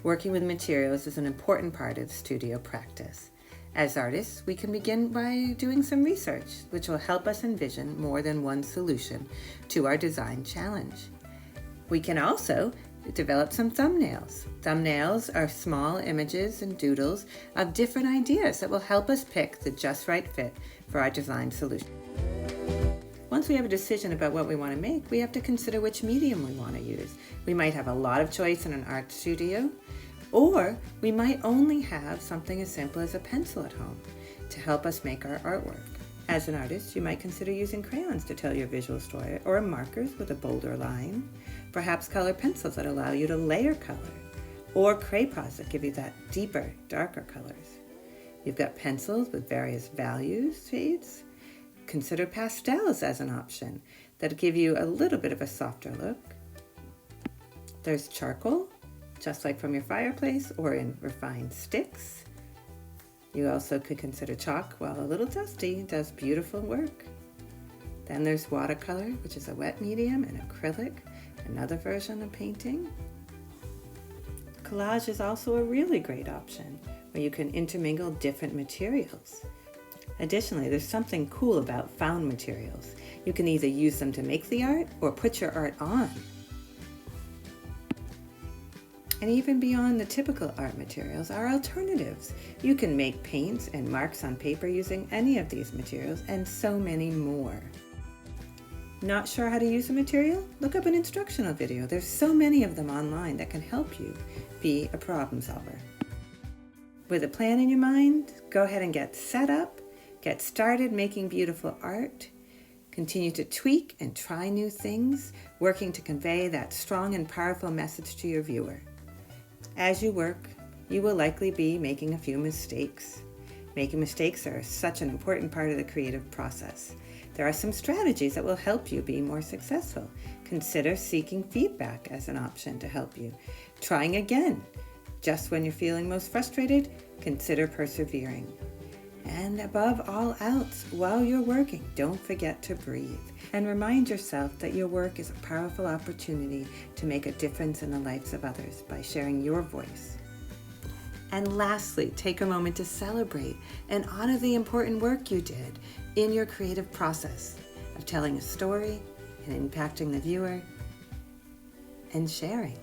Working with materials is an important part of the studio practice. As artists, we can begin by doing some research, which will help us envision more than one solution to our design challenge. We can also develop some thumbnails. Thumbnails are small images and doodles of different ideas that will help us pick the just right fit for our design solution. Once we have a decision about what we want to make, we have to consider which medium we want to use. We might have a lot of choice in an art studio, or we might only have something as simple as a pencil at home to help us make our artwork. As an artist, you might consider using crayons to tell your visual story, or markers with a bolder line, perhaps color pencils that allow you to layer color, or crayolas that give you that deeper, darker colors. You've got pencils with various values, shades. Consider pastels as an option that give you a little bit of a softer look. There's charcoal, just like from your fireplace, or in refined sticks. You also could consider chalk, while a little dusty, does beautiful work. Then there's watercolor, which is a wet medium, and acrylic, another version of painting. Collage is also a really great option, where you can intermingle different materials. Additionally, there's something cool about found materials. You can either use them to make the art or put your art on. And even beyond the typical art materials are alternatives. You can make paints and marks on paper using any of these materials, and so many more. Not sure how to use a material? Look up an instructional video. There's so many of them online that can help you be a problem solver. With a plan in your mind, go ahead and get set up, get started making beautiful art, continue to tweak and try new things, working to convey that strong and powerful message to your viewer. As you work, you will likely be making a few mistakes. Making mistakes are such an important part of the creative process. There are some strategies that will help you be more successful. Consider seeking feedback as an option to help you. Trying again. Just when you're feeling most frustrated, consider persevering. And above all else, while you're working, don't forget to breathe. And remind yourself that your work is a powerful opportunity to make a difference in the lives of others by sharing your voice. And lastly, take a moment to celebrate and honor the important work you did in your creative process of telling a story and impacting the viewer and sharing.